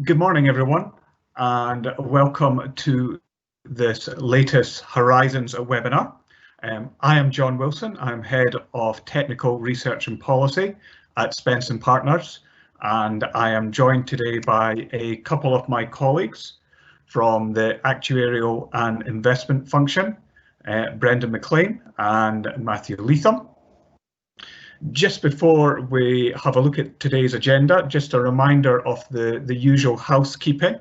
Good morning, everyone, and welcome to this latest Horizons webinar. I am John Wilson. I'm Head of Technical Research and Policy at Spence and Partners, and I am joined today by a couple of my colleagues from the Actuarial and Investment Function, Brendan McLean and Matthew Leatham. Just before we have a look at today's agenda, just a reminder of the usual housekeeping.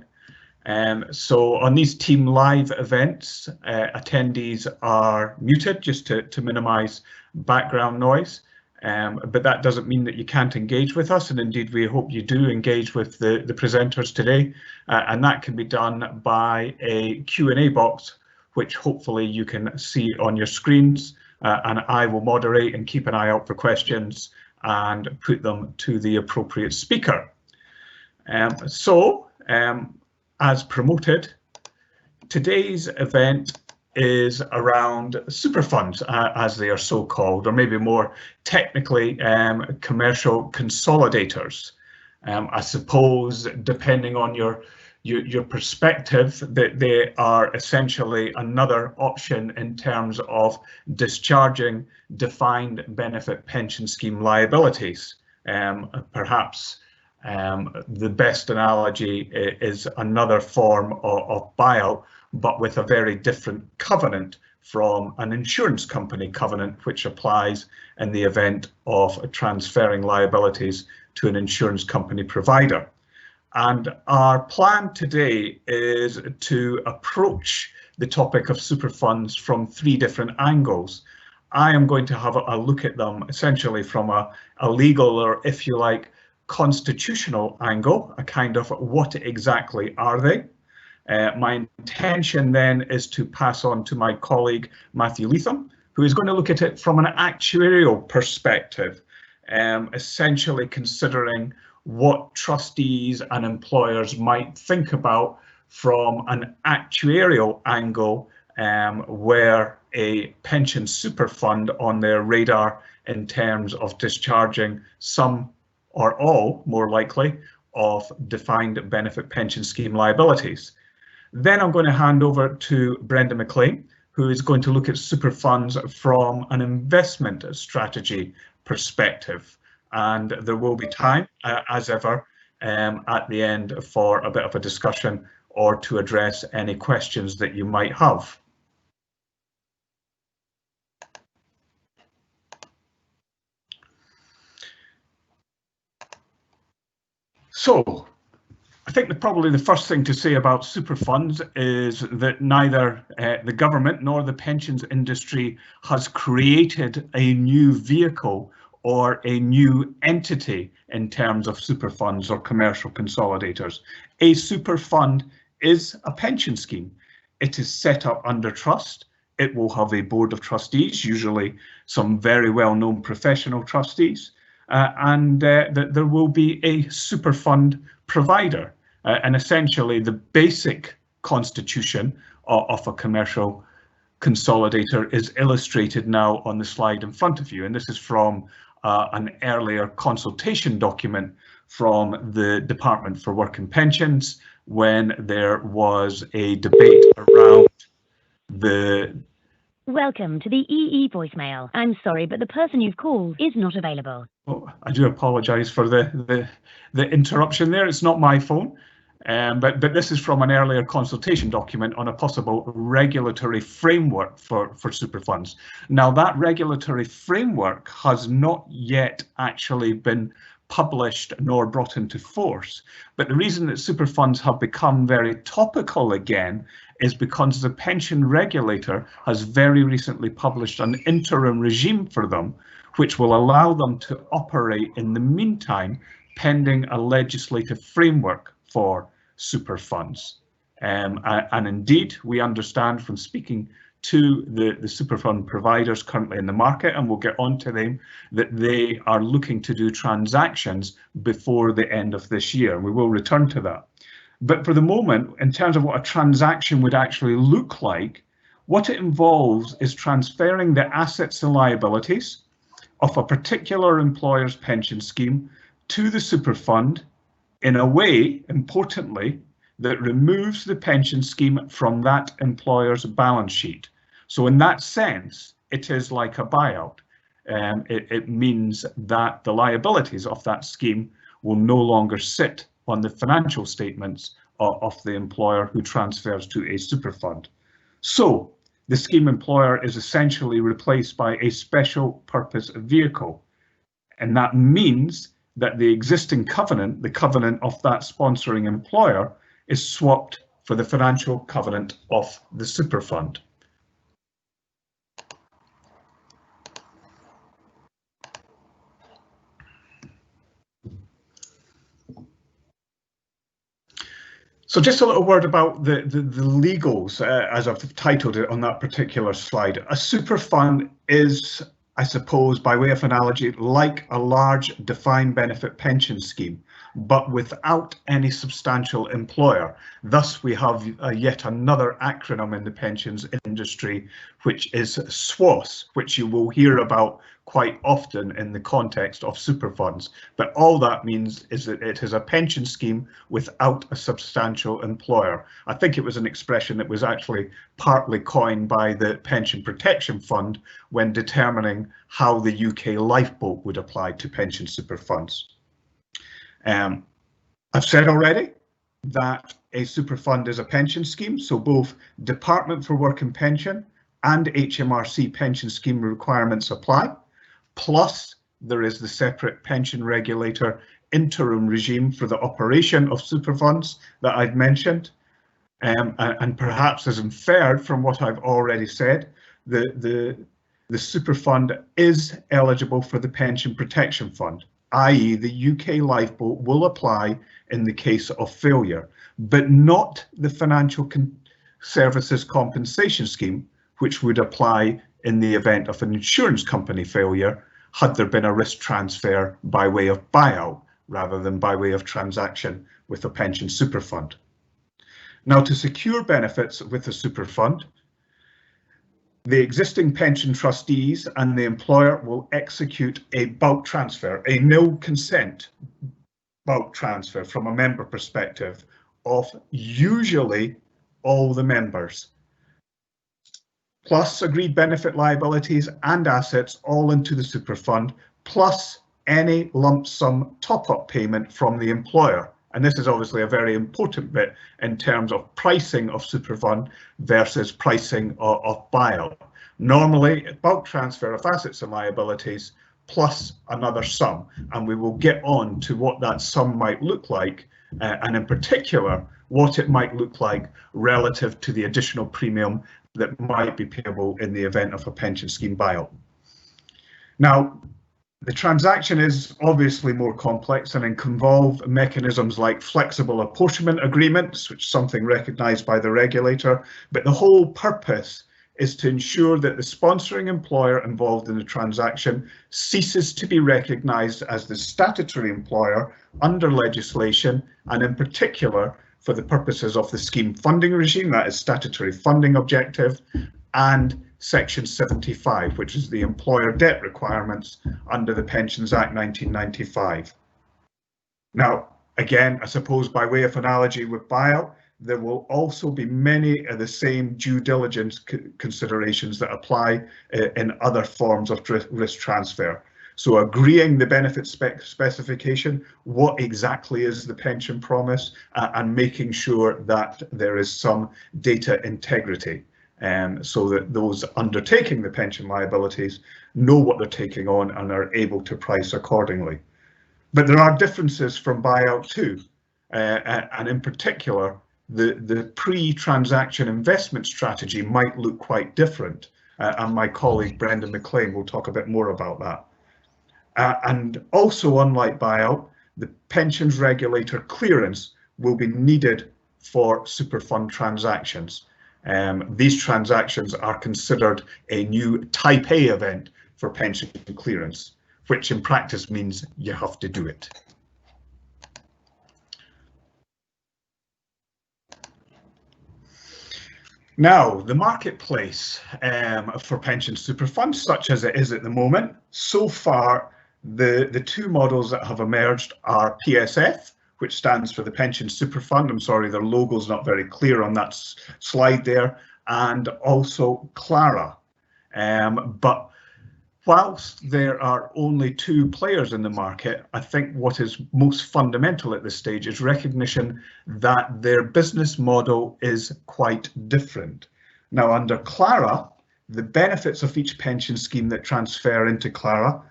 So on these Team Live events, attendees are muted just to minimise background noise. But that doesn't mean that you can't engage with us, and indeed we hope you do engage with the presenters today, and that can be done by a Q&A box, which hopefully you can see on your screens. And I will moderate and keep an eye out for questions and put them to the appropriate speaker. As promoted, today's event is around superfunds, as they are so called, or maybe more technically commercial consolidators. I suppose, depending on your perspective, that they are essentially another option in terms of discharging defined benefit pension scheme liabilities. Perhaps the best analogy is another form of buyout, but with a very different covenant from an insurance company covenant, which applies in the event of transferring liabilities to an insurance company provider. And our plan today is to approach the topic of superfunds from three different angles. I am going to have a look at them essentially from a legal, or if you like, constitutional angle, a kind of what exactly are they? My intention then is to pass on to my colleague Matthew Leatham, who is going to look at it from an actuarial perspective, essentially considering what trustees and employers might think about from an actuarial angle, where a pension super fund on their radar in terms of discharging some or all, more likely, of defined benefit pension scheme liabilities. Then I'm going to hand over to Brendan McLean, who is going to look at superfunds from an investment strategy perspective. And there will be time, as ever, at the end for a bit of a discussion or to address any questions that you might have. So, I think probably the first thing to say about superfunds is that neither the government nor the pensions industry has created a new vehicle or a new entity in terms of superfunds or commercial consolidators. A superfund is a pension scheme. It is set up under trust. It will have a board of trustees, usually some very well-known professional trustees, and there will be a superfund provider. And essentially the basic constitution of a commercial consolidator is illustrated now on the slide in front of you. And this is from an earlier consultation document from the Department for Work and Pensions, when there was a debate around the... Welcome to the EE voicemail. I'm sorry, but the person you've called is not available. Oh, I do apologise for the interruption there. It's not my phone. But this is from an earlier consultation document on a possible regulatory framework for superfunds. Now, that regulatory framework has not yet actually been published nor brought into force. But the reason that superfunds have become very topical again is because the pension regulator has very recently published an interim regime for them, which will allow them to operate in the meantime, pending a legislative framework for superfunds. And indeed, we understand from speaking to the superfund providers currently in the market, and we'll get on to them, that they are looking to do transactions before the end of this year. We will return to that. But for the moment, in terms of what a transaction would actually look like, what it involves is transferring the assets and liabilities of a particular employer's pension scheme to the superfund in a way, importantly, that removes the pension scheme from that employer's balance sheet. So in that sense, it is like a buyout. It means that the liabilities of that scheme will no longer sit on the financial statements of the employer who transfers to a superfund. So the scheme employer is essentially replaced by a special purpose vehicle. And that means that the existing covenant, the covenant of that sponsoring employer, is swapped for the financial covenant of the superfund. So just a little word about the legals, as I've titled it on that particular slide. A superfund is, I suppose, by way of analogy, like a large defined benefit pension scheme, but without any substantial employer. Thus, we have yet another acronym in the pensions industry, which is SWOS, which you will hear about quite often in the context of superfunds. But all that means is that it is a pension scheme without a substantial employer. I think it was an expression that was actually partly coined by the Pension Protection Fund when determining how the UK lifeboat would apply to pension superfunds. I've said already that a superfund is a pension scheme, so both Department for Work and Pension and HMRC pension scheme requirements apply. Plus, there is the separate pension regulator interim regime for the operation of superfunds that I've mentioned. And perhaps as inferred from what I've already said, the superfund is eligible for the Pension Protection Fund, i.e. the UK lifeboat will apply in the case of failure, but not the Financial Services Compensation Scheme, which would apply in the event of an insurance company failure, had there been a risk transfer by way of buyout rather than by way of transaction with a pension superfund. Now, to secure benefits with a superfund, the existing pension trustees and the employer will execute a bulk transfer, a no consent bulk transfer from a member perspective of usually all the members, plus agreed benefit liabilities and assets all into the superfund, plus any lump sum top-up payment from the employer. And this is obviously a very important bit in terms of pricing of superfund versus pricing of buyout. Normally, bulk transfer of assets and liabilities plus another sum, and we will get on to what that sum might look like, and in particular, what it might look like relative to the additional premium that might be payable in the event of a pension scheme buyout. Now, the transaction is obviously more complex and can involve mechanisms like flexible apportionment agreements, which is something recognised by the regulator, but the whole purpose is to ensure that the sponsoring employer involved in the transaction ceases to be recognised as the statutory employer under legislation, and in particular for the purposes of the scheme funding regime, that is statutory funding objective, and Section 75, which is the employer debt requirements under the Pensions Act 1995. Now, again, I suppose by way of analogy with buyout, there will also be many of the same due diligence considerations that apply in other forms of risk transfer. So agreeing the benefit specification, what exactly is the pension promise, and making sure that there is some data integrity, so that those undertaking the pension liabilities know what they're taking on and are able to price accordingly. But there are differences from buyout too, and in particular, the pre-transaction investment strategy might look quite different, and my colleague Brendan McLean will talk a bit more about that. And also, unlike buyout, the pensions regulator clearance will be needed for superfund transactions. These transactions are considered a new Type A event for pension clearance, which in practice means you have to do it. Now, the marketplace for pension superfunds, such as it is at the moment, so far the two models that have emerged are PSF, which stands for the Pension Superfund. I'm sorry, their logo's not very clear on that slide there, and also Clara. But whilst there are only two players in the market, I think what is most fundamental at this stage is recognition that their business model is quite different. Now, under Clara, the benefits of each pension scheme that transfer into Clara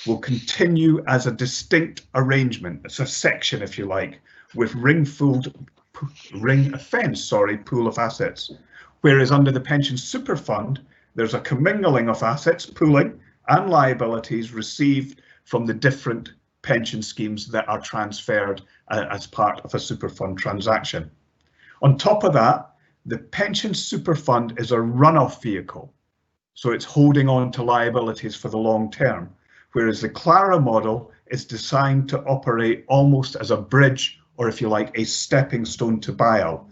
will continue as a distinct arrangement. It's a section, if you like, with ring-fenced pool of assets. Whereas under the Pension Superfund, there's a commingling of assets, pooling, and liabilities received from the different pension schemes that are transferred as part of a Superfund transaction. On top of that, the Pension Superfund is a run-off vehicle, so it's holding on to liabilities for the long term, whereas the Clara model is designed to operate almost as a bridge, or if you like, a stepping stone to buyout,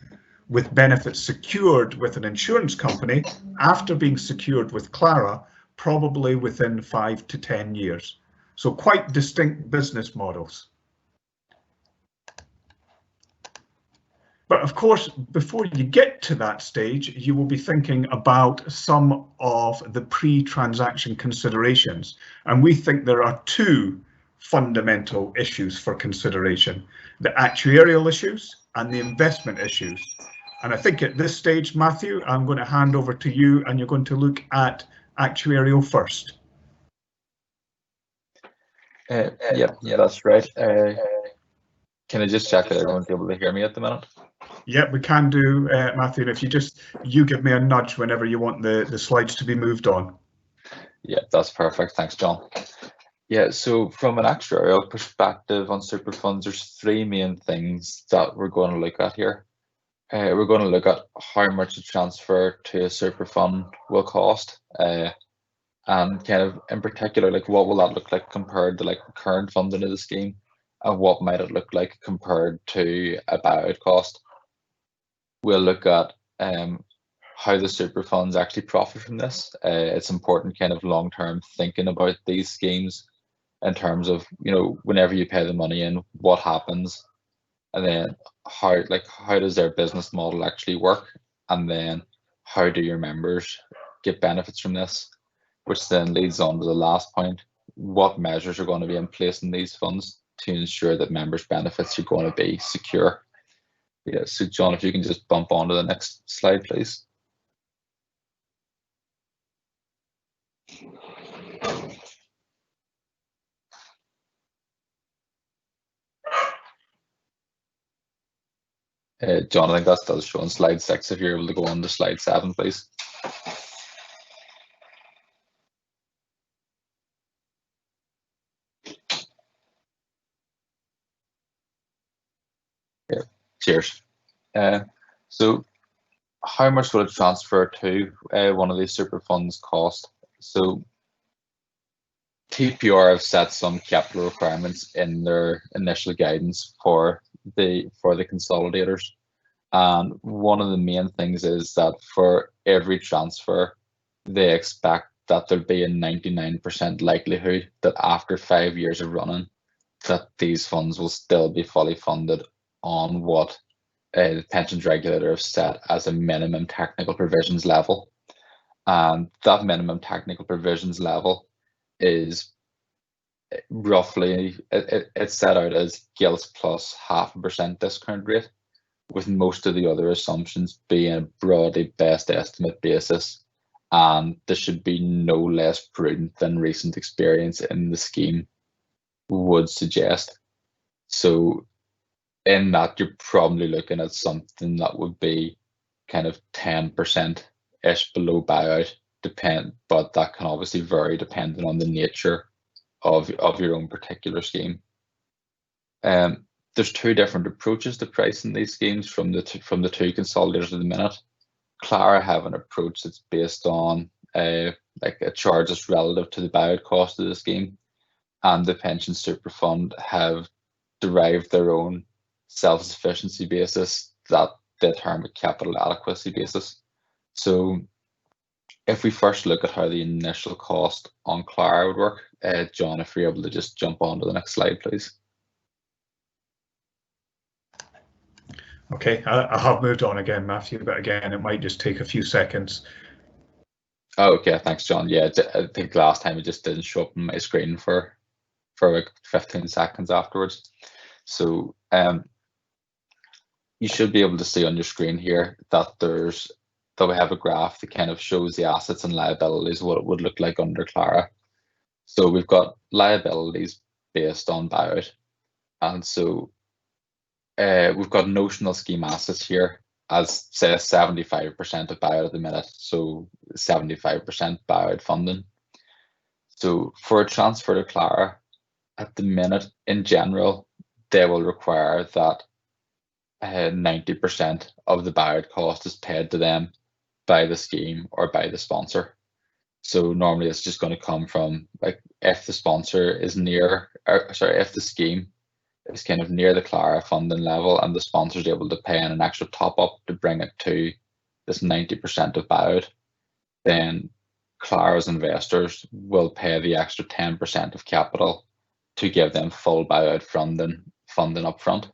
with benefits secured with an insurance company after being secured with Clara, probably within 5 to 10 years. So quite distinct business models. But of course, before you get to that stage, you will be thinking about some of the pre-transaction considerations. And we think there are two fundamental issues for consideration: the actuarial issues and the investment issues. And I think at this stage, Matthew, I'm going to hand over to you, and you're going to look at actuarial first. Yeah, that's right. Can I just check that everyone's able to hear me at the minute? Yeah, we can do, Matthew. And if you give me a nudge whenever you want the slides to be moved on. Yeah, that's perfect. Thanks, John. Yeah, so from an actuarial perspective on superfunds, there's three main things that we're going to look at here. We're going to look at how much a transfer to a superfund will cost, and kind of in particular, like what will that look like compared to like current funding of the scheme, and what might it look like compared to a buyout cost. We'll look at how the superfunds actually profit from this. It's important kind of long-term thinking about these schemes in terms of, you know, whenever you pay the money in, what happens, and then how does their business model actually work, and then how do your members get benefits from this, which then leads on to the last point: what measures are going to be in place in these funds to ensure that members' benefits are going to be secure. Yeah, so John, if you can just bump on to the next slide, please. John, I think that does show on slide 6. If you're able to go on to slide 7, please. Yeah, cheers. So how much will a transfer to one of these super funds cost? So TPR have set some capital requirements in their initial guidance for the consolidators, and one of the main things is that for every transfer they expect that there'll be a 99% likelihood that after 5 years of running that these funds will still be fully funded on what the pensions regulator have set as a minimum technical provisions level. And that minimum technical provisions level is roughly, it's set out as gilts plus 0.5% discount rate, with most of the other assumptions being a broadly best estimate basis, and this should be no less prudent than recent experience in the scheme would suggest. So in that, you're probably looking at something that would be kind of 10%-ish below buyout, but that can obviously vary depending on the nature of your own particular scheme. There's two different approaches to pricing these schemes from the two consolidators at the minute. Clara have an approach that's based on like a charge that's relative to the buyout cost of the scheme, and the pension super fund have derived their own self-sufficiency basis that they term a capital adequacy basis. So if we first look at how the initial cost on Clara would work, John, if you're able to just jump on to the next slide, please. Okay, I have moved on again, Matthew, but again, it might just take a few seconds. Oh, okay, thanks, John. Yeah, I think last time it just didn't show up on my screen for like 15 seconds afterwards. So you should be able to see on your screen here that we have a graph that kind of shows the assets and liabilities, what it would look like under Clara. So we've got liabilities based on buyout, and so we've got notional scheme assets here as say 75% of buyout at the minute, so 75% buyout funding. So for a transfer to Clara, at the minute, in general, they will require that 90% of the buyout cost is paid to them by the scheme or by the sponsor. So normally it's just going to come from, like, if the sponsor is near, if the scheme is kind of near the Clara funding level and the sponsor is able to pay in an extra top up to bring it to this 90% of buyout, then Clara's investors will pay the extra 10% of capital to give them full buyout funding up front.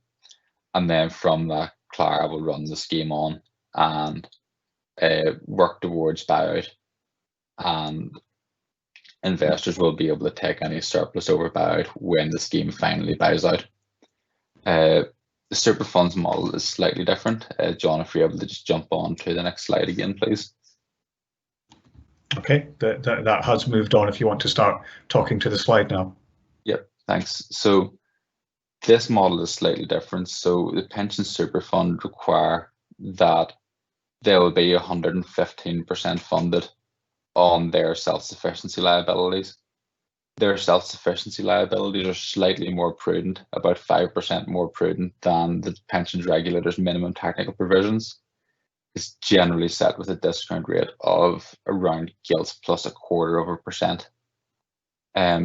And then from that, Clara will run the scheme on and work towards buyout, and investors will be able to take any surplus over buyout when the scheme finally buys out. The Superfunds model is slightly different. John, if you're able to just jump on to the next slide again, please. Okay, that has moved on if you want to start talking to the slide now. Yep, thanks. So this model is slightly different. So the pension super fund require that they will be 115% funded on their self-sufficiency liabilities. Their self-sufficiency liabilities are slightly more prudent, about 5% more prudent than the pensions regulator's minimum technical provisions. It's generally set with a discount rate of around gilts plus 0.25%.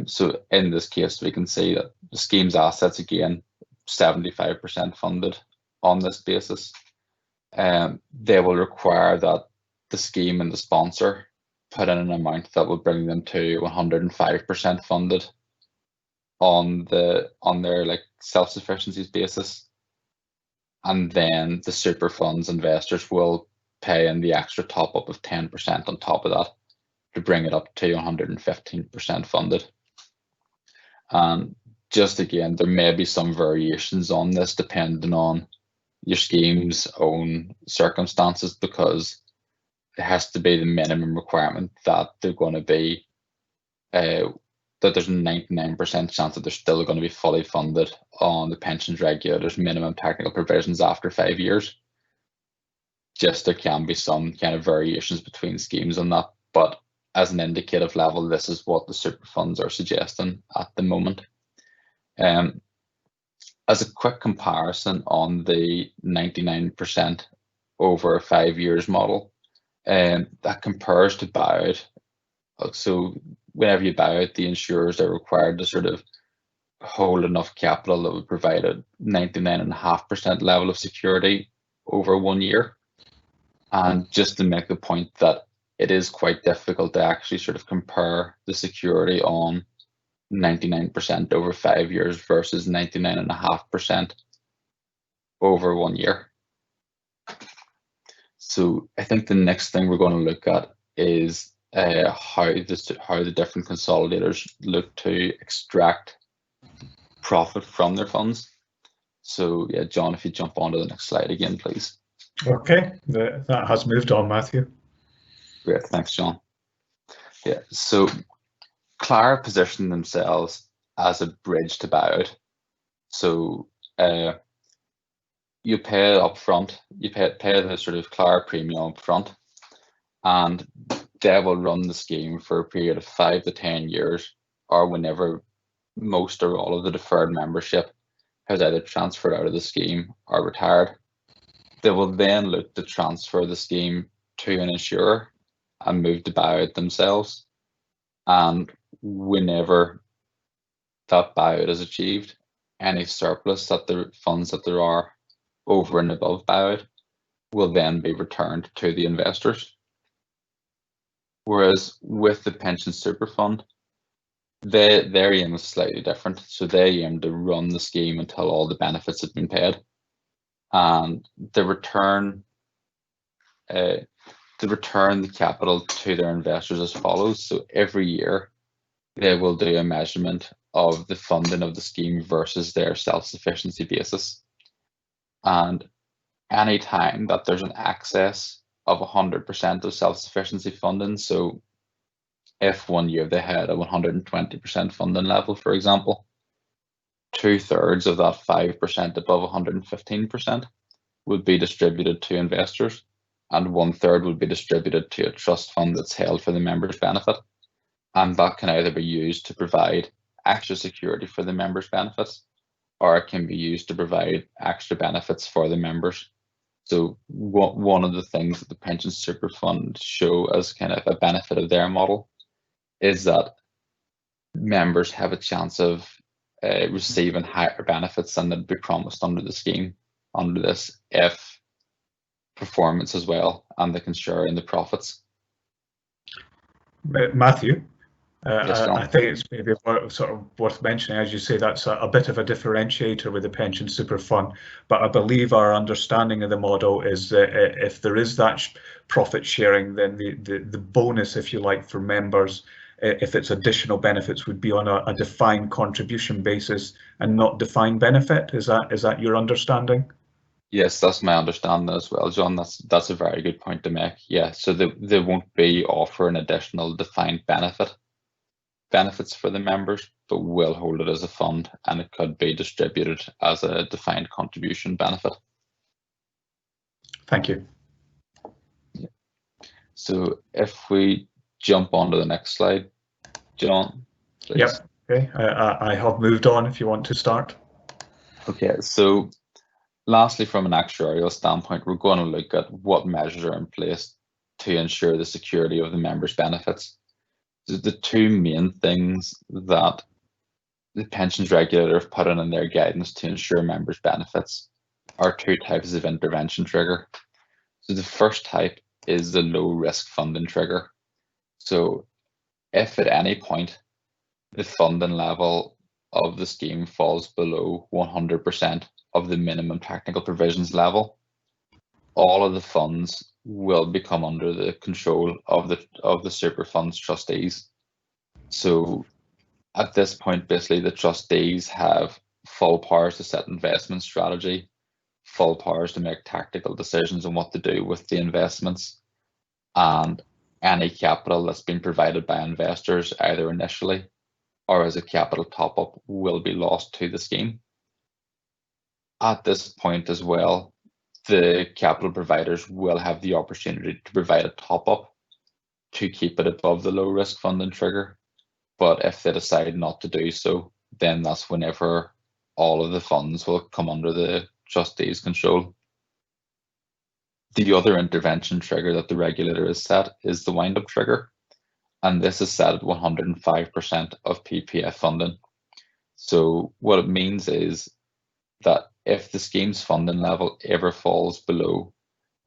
So in this case, we can see that the scheme's assets, again, 75% funded on this basis. They will require that the scheme and the sponsor put in an amount that will bring them to 105% funded on their like self-sufficiency basis. And then the super funds investors will pay in the extra top up of 10% on top of that to bring it up to 115% funded. And just again, there may be some variations on this depending on your scheme's own circumstances, because it has to be the minimum requirement that they're going to be, that there's a 99% chance that they're still going to be fully funded on the pensions regulator's minimum technical provisions after 5 years. Just there can be some kind of variations between schemes on that, but as an indicative level, this is what the super funds are suggesting at the moment. As a quick comparison on the 99% over 5 years model, that compares to buyout. So whenever you buy out, the insurers are required to sort of hold enough capital that would provide a 99.5% level of security over 1 year. And just to make the point that it is quite difficult to actually sort of compare the security on 99% over 5 years versus 99.5% over 1 year. So I think the next thing we're going to look at is how the different consolidators look to extract profit from their funds. So yeah, John, if you jump onto the next slide again, please. Okay, that has moved on, Matthew. Great, thanks, John. Yeah, so Clara positioned themselves as a bridge to buyout. So you pay up front, you pay the sort of Clara premium up front, and they will run the scheme for a period of 5 to 10 years, or whenever most or all of the deferred membership has either transferred out of the scheme or retired. They will then look to transfer the scheme to an insurer and move to buyout themselves. And whenever that buyout is achieved, any surplus that the funds that there are over and above buyout will then be returned to the investors. Whereas with the pension super fund, their aim is slightly different. So they aim to run the scheme until all the benefits have been paid. and they return the capital to their investors as follows. So every year they will do a measurement of the funding of the scheme versus their self-sufficiency basis. And any time that there's an excess of 100% of self-sufficiency funding, so if one year they had a 120% funding level, for example, 2/3 of that 5% above 115% would be distributed to investors, and 1/3 would be distributed to a trust fund that's held for the members' benefit. And that can either be used to provide extra security for the members' benefits, or it can be used to provide extra benefits for the members. So one of the things that the pension super fund show as kind of a benefit of their model is that members have a chance of receiving higher benefits than they'd be promised under the scheme, under this, if performance as well, and they can share in the profits. Matthew, Yes, I think it's maybe sort of worth mentioning, as you say, that's a bit of a differentiator with the pension super fund. But I believe our understanding of the model is that if there is that profit sharing, then the bonus, if you like, for members, if it's additional benefits, would be on a defined contribution basis and not defined benefit. Is that your understanding? Yes, that's my understanding as well, John. That's a very good point to make. Yeah, so they won't be offering additional defined benefits for the members, but will hold it as a fund, and it could be distributed as a defined contribution benefit. Thank you. Yeah. So if we jump on to the next slide, John, please. Yep. Okay. I have moved on if you want to start. Okay. So lastly, from an actuarial standpoint, we're going to look at what measures are in place to ensure the security of the members' benefits. The two main things that the pensions regulator have put in their guidance to ensure members' benefits are two types of intervention trigger. So the first type is the low risk funding trigger. So if at any point the funding level of the scheme falls below 100% of the minimum technical provisions level, all of the funds will become under the control of the super funds trustees. So at this point, basically, the trustees have full powers to set investment strategy, full powers to make tactical decisions on what to do with the investments, and any capital that's been provided by investors, either initially or as a capital top-up, will be lost to the scheme. At this point as well, the capital providers will have the opportunity to provide a top-up to keep it above the low risk funding trigger. But if they decide not to do so, then that's whenever all of the funds will come under the trustees' control. The other intervention trigger that the regulator has set is the wind-up trigger, and this is set at 105% of PPF funding. So what it means is that if the scheme's funding level ever falls below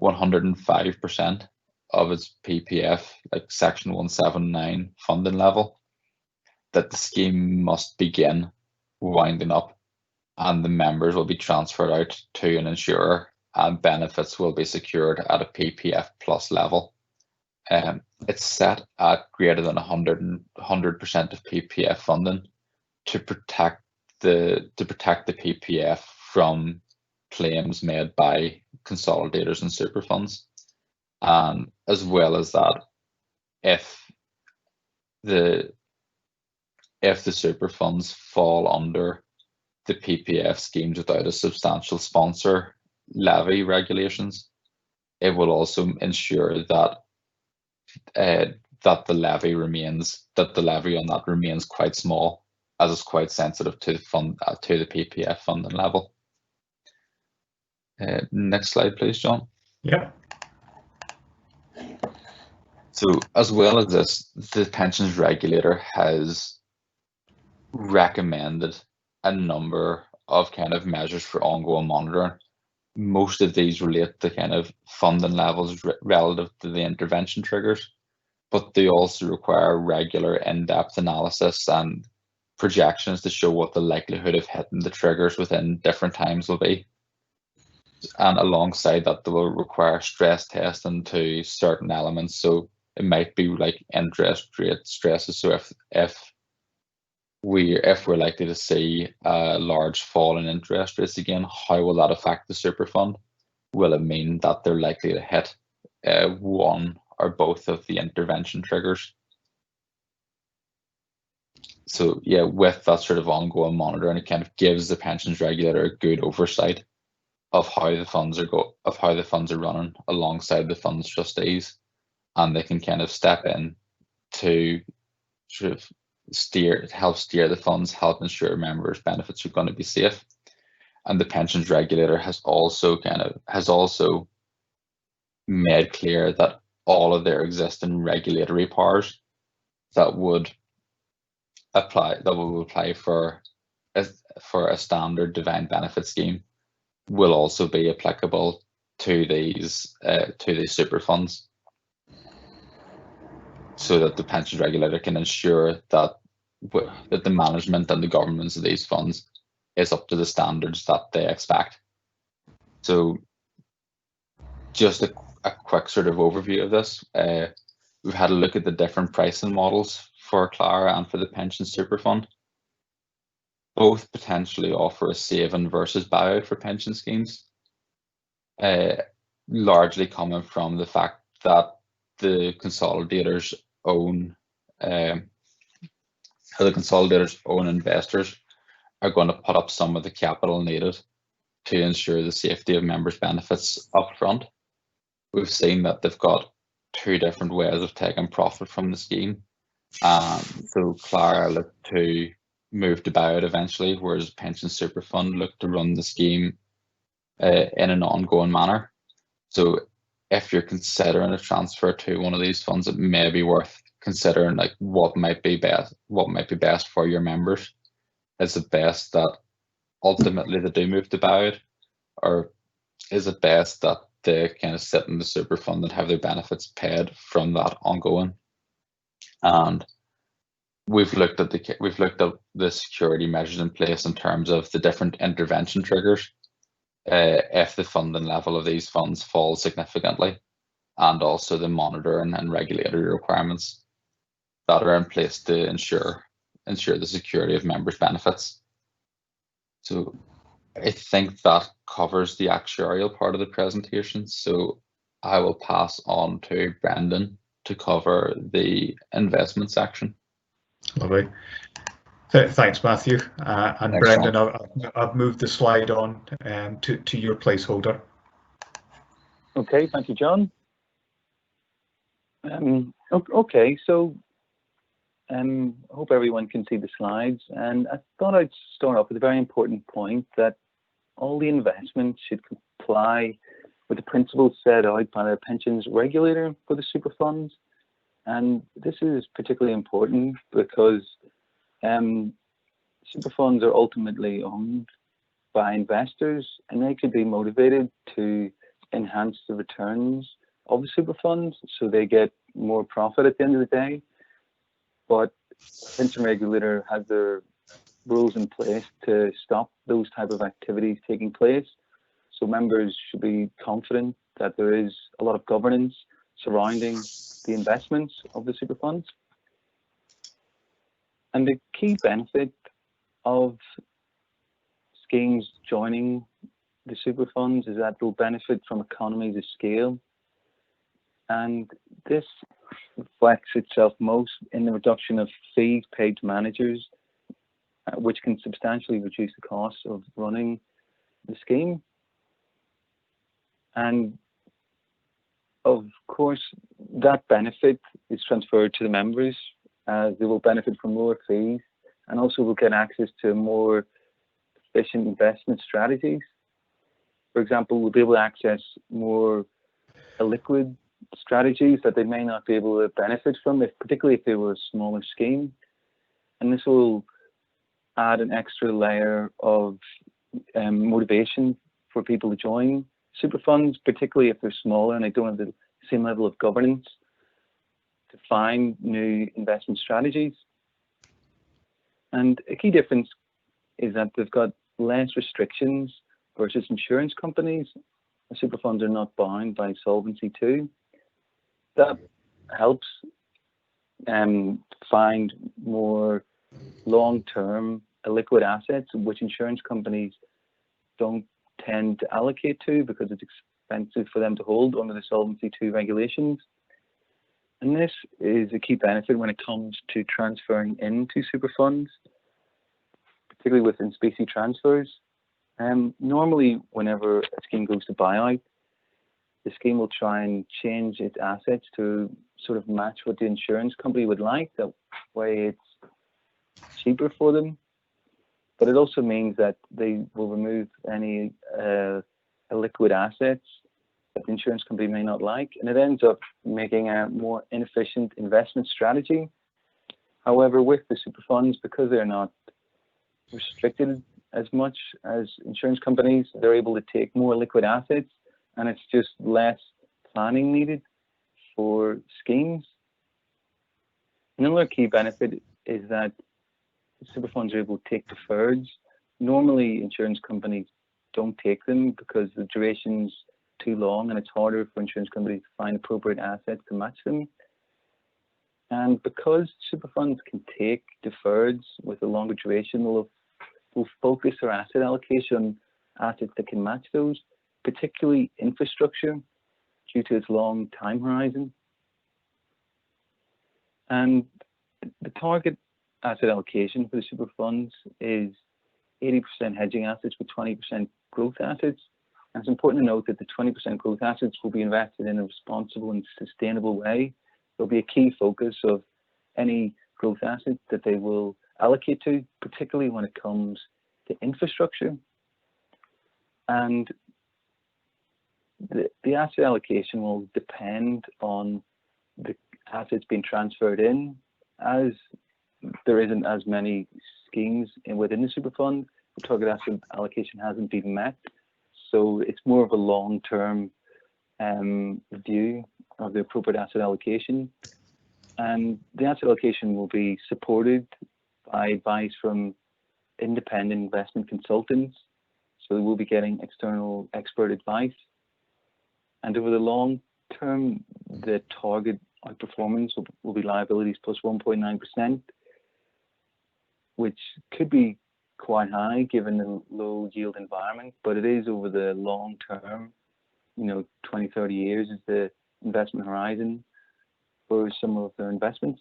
105% of its PPF, like Section 179 funding level, that the scheme must begin winding up, and the members will be transferred out to an insurer, and benefits will be secured at a PPF plus level. It's set at greater than 100% of PPF funding to protect the PPF from claims made by consolidators and super funds, as well as that, if the super funds fall under the PPF schemes without a substantial sponsor levy regulations, it will also ensure that the levy on that remains quite small, as it's quite sensitive to the PPF funding level. Next slide, please, John. Yeah. So as well as this, the pensions regulator has recommended a number of kind of measures for ongoing monitoring. Most of these relate to kind of funding levels relative to the intervention triggers, but they also require regular in-depth analysis and projections to show what the likelihood of hitting the triggers within different times will be. and alongside that, they will require stress testing to certain elements. So it might be like interest rate stresses. So if we're likely to see a large fall in interest rates again, how will that affect the super fund? Will it mean that they're likely to hit one or both of the intervention triggers? So yeah, with that sort of ongoing monitoring, it kind of gives the pensions regulator a good oversight of how the funds are running alongside the fund's trustees, and they can kind of step in to sort of help steer the funds, help ensure members' benefits are going to be safe. And the pensions regulator has also made clear that all of their existing regulatory powers that would apply for a standard defined benefit scheme will also be applicable to these super funds, so that the pensions regulator can ensure that the management and the governance of these funds is up to the standards that they expect. So just a quick sort of overview of this. We've had a look at the different pricing models for Clara and for the pension super fund. Both potentially offer a saving versus buyout for pension schemes, largely coming from the fact that the consolidators own investors are going to put up some of the capital needed to ensure the safety of members' benefits up front. We've seen that they've got two different ways of taking profit from the scheme. So Clara looked to move to buyout eventually, whereas pension super fund looked to run the scheme in an ongoing manner. So if you're considering a transfer to one of these funds, it may be worth considering like what might be best for your members. Is it best that ultimately they do move to buyout, or is it best that they kind of sit in the super fund and have their benefits paid from that ongoing? And we've looked at the security measures in place in terms of the different intervention triggers if the funding level of these funds falls significantly, and also the monitoring and regulatory requirements that are in place to ensure the security of members' benefits. So I think that covers the actuarial part of the presentation. So I will pass on to Brendan to cover the investment section. Lovely. Thanks, Matthew. And Thanks, Brendan, John. I've moved the slide on to your placeholder. Okay, thank you, John. Okay, so I hope everyone can see the slides, and I thought I'd start off with a very important point that all the investments should comply with the principles set out by the pensions regulator for the super funds. And this is particularly important because super funds are ultimately owned by investors, and they could be motivated to enhance the returns of the super funds so they get more profit at the end of the day. But the pension regulator has their rules in place to stop those type of activities taking place. So members should be confident that there is a lot of governance surrounding the investments of the super funds. And the key benefit of schemes joining the super funds is that they'll benefit from economies of scale. And this reflects itself most in the reduction of fees paid to managers, which can substantially reduce the cost of running the scheme. And of course, that benefit is transferred to the members as they will benefit from lower fees, and also will get access to more efficient investment strategies. For example, we'll be able to access more illiquid strategies that they may not be able to benefit from, particularly if they were a smaller scheme. And this will add an extra layer of motivation for people to join super funds, particularly if they're smaller and they don't have the same level of governance to find new investment strategies. And a key difference is that they've got less restrictions versus insurance companies. Super funds are not bound by Solvency II. That helps find more long-term illiquid assets, which insurance companies don't tend to allocate to because it's expensive for them to hold under the Solvency II regulations. And this is a key benefit when it comes to transferring into super funds, particularly with in-specie transfers. Normally, whenever a scheme goes to buyout, the scheme will try and change its assets to sort of match what the insurance company would like. That way it's cheaper for them. But it also means that they will remove any illiquid assets that the insurance company may not like, and it ends up making a more inefficient investment strategy. However, with the super funds, because they're not restricted as much as insurance companies, they're able to take more liquid assets, and it's just less planning needed for schemes. Another key benefit is that super funds are able to take deferreds. Normally, insurance companies don't take them because the duration's too long and it's harder for insurance companies to find appropriate assets to match them. And because super funds can take deferreds with a longer duration, will focus their asset allocation on assets that can match those, particularly infrastructure, due to its long time horizon. And the target asset allocation for the super funds is 80% hedging assets with 20% growth assets. And it's important to note that the 20% growth assets will be invested in a responsible and sustainable way. There'll be a key focus of any growth assets that they will allocate to, particularly when it comes to infrastructure. And the asset allocation will depend on the assets being transferred in. As there isn't as many schemes within the super fund, the target asset allocation hasn't been met. So it's more of a long-term view of the appropriate asset allocation. And the asset allocation will be supported by advice from independent investment consultants. So they will be getting external expert advice. And over the long term, the target outperformance will be liabilities plus 1.9%, which could be quite high given the low yield environment, but it is over the long term, 20, 30 years is the investment horizon for some of their investments.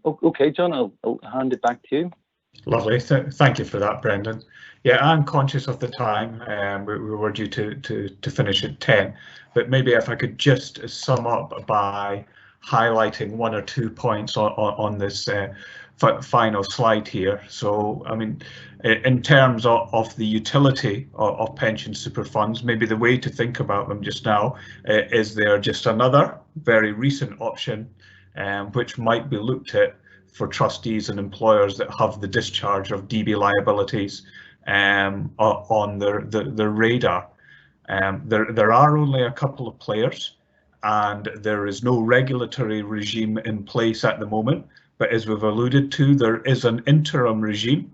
Okay, John, I'll hand it back to you. Lovely. Thank you for that, Brendan. Yeah, I'm conscious of the time. We were due to finish at 10, but maybe if I could just sum up by highlighting one or two points on this final slide here. So, I mean, in terms of the utility of pension super funds, maybe the way to think about them just now is they're just another very recent option which might be looked at for trustees and employers that have the discharge of DB liabilities on their radar. There are only a couple of players, and there is no regulatory regime in place at the moment. But as we've alluded to, there is an interim regime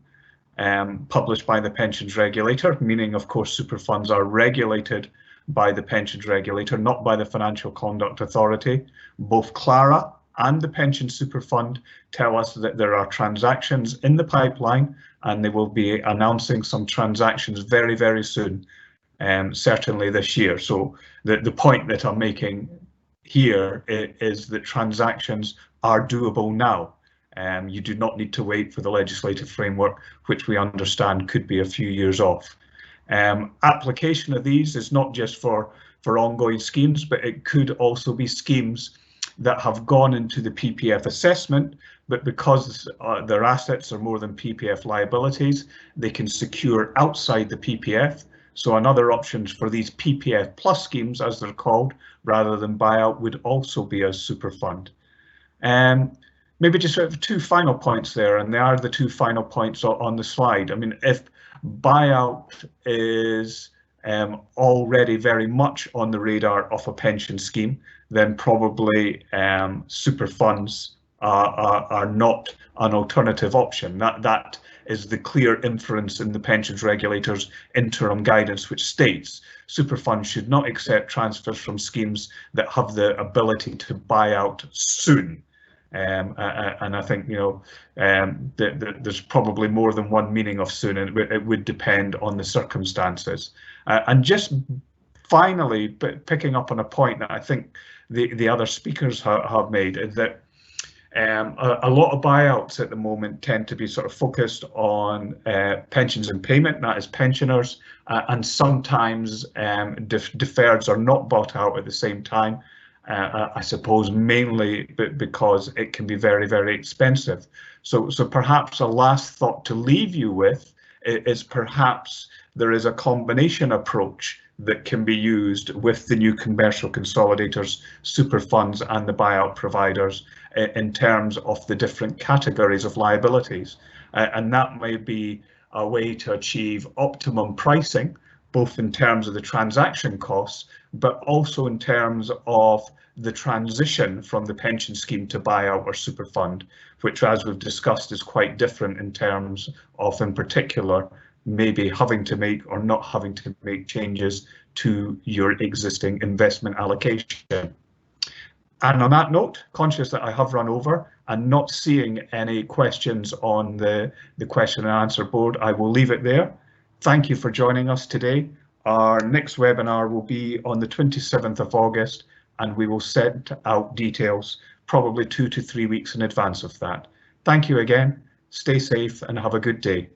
published by the pensions regulator, meaning, of course, super funds are regulated by the pensions regulator, not by the Financial Conduct Authority. Both Clara and the pension super fund tell us that there are transactions in the pipeline, and they will be announcing some transactions very, very soon, certainly this year. So the point that I'm making here is that transactions are doable now. You do not need to wait for the legislative framework, which we understand could be a few years off. Application of these is not just for ongoing schemes, but it could also be schemes that have gone into the PPF assessment, but because their assets are more than PPF liabilities, they can secure outside the PPF. So another option for these PPF plus schemes, as they're called, rather than buyout, would also be a super fund. Maybe just sort of two final points there, and they are the two final points on the slide. I mean, if buyout is already very much on the radar of a pension scheme, then probably super funds are not an alternative option. That is the clear inference in the pensions regulator's interim guidance, which states Superfunds should not accept transfers from schemes that have the ability to buy out soon. And I think, there's probably more than one meaning of soon, and it would depend on the circumstances. And just finally, picking up on a point that I think the other speakers have made, is that a lot of buyouts at the moment tend to be sort of focused on pensions and payment, that is pensioners, and sometimes deferreds are not bought out at the same time. I suppose mainly because it can be very, very expensive. So perhaps a last thought to leave you with is perhaps there is a combination approach that can be used with the new commercial consolidators, Superfunds and the buyout providers in terms of the different categories of liabilities. And that may be a way to achieve optimum pricing, both in terms of the transaction costs, but also in terms of the transition from the pension scheme to buyout or superfund, which, as we've discussed, is quite different in terms of, in particular, maybe having to make or not having to make changes to your existing investment allocation. And on that note, conscious that I have run over and not seeing any questions on the question and answer board, I will leave it there. Thank you for joining us today. Our next webinar will be on the 27th of August, and we will send out details probably 2 to 3 weeks in advance of that. Thank you again. Stay safe and have a good day.